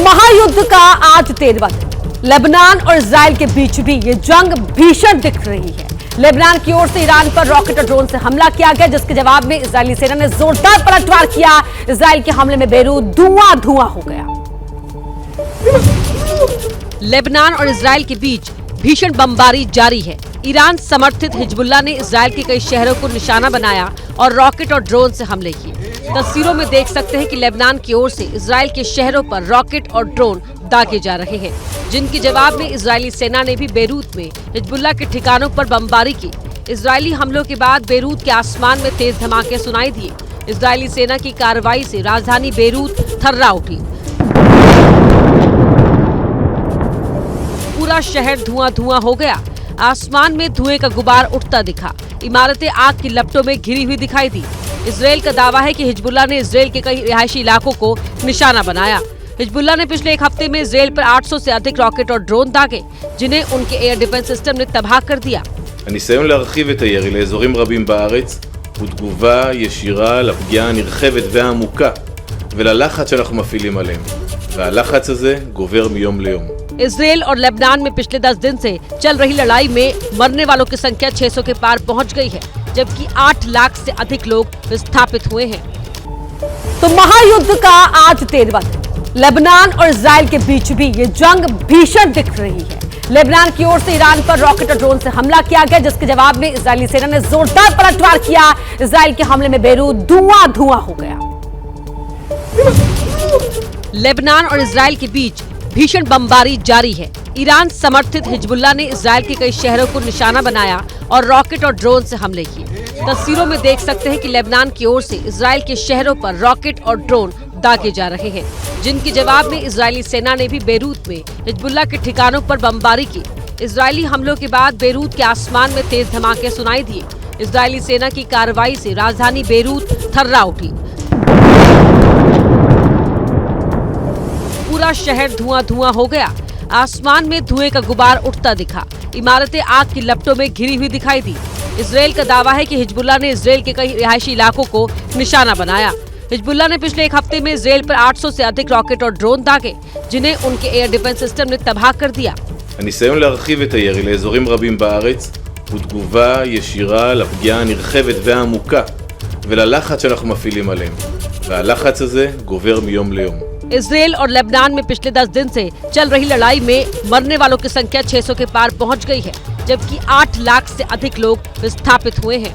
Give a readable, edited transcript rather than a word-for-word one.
महायुद्ध का आज 13वां दिन। लेबनान और इजराइल के बीच भी ये जंग भीषण दिख रही है। लेबनान की ओर से ईरान पर रॉकेट और ड्रोन से हमला किया गया, जिसके जवाब में इजरायली सेना ने जोरदार पलटवार किया। इजराइल के हमले में बेरूत धुआं हो गया। लेबनान और इजराइल के बीच भीषण बमबारी जारी है। ईरान समर्थित हिजबुल्लाह ने इजराइल के कई शहरों को निशाना बनाया और रॉकेट और ड्रोन से हमले किए। तस्वीरों में देख सकते हैं कि लेबनान की ओर से इजराइल के शहरों पर रॉकेट और ड्रोन दागे जा रहे हैं, जिनके जवाब में इजरायली सेना ने भी बेरूत में हिजबुल्लाह के ठिकानों पर बमबारी की। इजरायली हमलों के बाद बेरूत के आसमान में तेज धमाके सुनाई दिए। इजरायली सेना की कार्रवाई से राजधानी बेरूत थर्रा उठी। पूरा शहर धुआं हो गया। आसमान में धुएं का गुबार उठता दिखा। इमारतें आग की लपटों में घिरी हुई दिखाई दी। इजराइल का दावा है कि हिजबुल्लाह ने इजराइल के कई रिहायशी इलाकों को निशाना बनाया। हिजबुल्लाह ने पिछले एक हफ्ते में इजराइल पर 800 से अधिक रॉकेट और ड्रोन दागे, जिन्हें उनके एयर डिफेंस सिस्टम ने तबाह कर दिया। הניסיון להרחיב את הירי לאזורים רבים בארץ הוא תגובה ישירה לפגיעה הנרחבת והעמוקה וללחץ שאנחנו מפעילים עליהם, והלחץ הזה גובר מיום ליום। इजराइल और लेबनान में पिछले 10 दिन से चल रही लड़ाई में मरने वालों की संख्या 600 के पार पहुंच गई है, जबकि 8 लाख से अधिक लोग विस्थापित हुए हैं। तो महायुद्ध का आज 13वां दिन। लेबनान और इजराइल के बीच भी ये जंग भीषण दिख रही है। लेबनान की ओर से ईरान पर रॉकेट और ड्रोन से हमला किया गया, जिसके जवाब में इजरायली सेना ने जोरदार पलटवार किया। इजराइल के हमले में बेरूत धुआं हो गया। लेबनान और इजराइल के बीच भीषण बमबारी जारी है। ईरान समर्थित हिजबुल्लाह ने इजराइल के कई शहरों को निशाना बनाया और रॉकेट और ड्रोन से हमले किए। तस्वीरों में देख सकते हैं कि लेबनान की ओर से इजराइल के शहरों पर रॉकेट और ड्रोन दागे जा रहे हैं, जिनके जवाब में इजरायली सेना ने भी बेरूत में हिजबुल्लाह के ठिकानों पर बमबारी की। इजरायली हमलों के बाद बेरूत के आसमान में तेज धमाके सुनाई दिए। इजरायली सेना की कार्रवाई से राजधानी बेरूत थर्रा उठी। पूरा शहर धुआं हो गया। आसमान में धुएं का गुबार उठता दिखा। इमारतें आग की लपटों में घिरी हुई दिखाई दी। इजराइल का दावा है कि हिजबुल्लाह ने इजराइल के कई रिहायशी इलाकों को निशाना बनाया। हिजबुल्लाह ने पिछले एक हफ्ते में इजराइल पर 800 से अधिक रॉकेट और ड्रोन दागे, जिन्हें उनके एयर डिफेंस सिस्टम ने तबाह कर दिया। הניסיון להרחיב את הירי לאזורים רבים בארץ הוא תגובה ישירה לפגיעה הנרחבת והעמוקה וללחץ שאנחנו מפעילים עליהם, והלחץ הזה גובר מיום ליום। इजराइल और लेबनान में पिछले 10 दिन से चल रही लड़ाई में मरने वालों की संख्या 600 के पार पहुंच गई है, जबकि 8 लाख से अधिक लोग विस्थापित हुए हैं।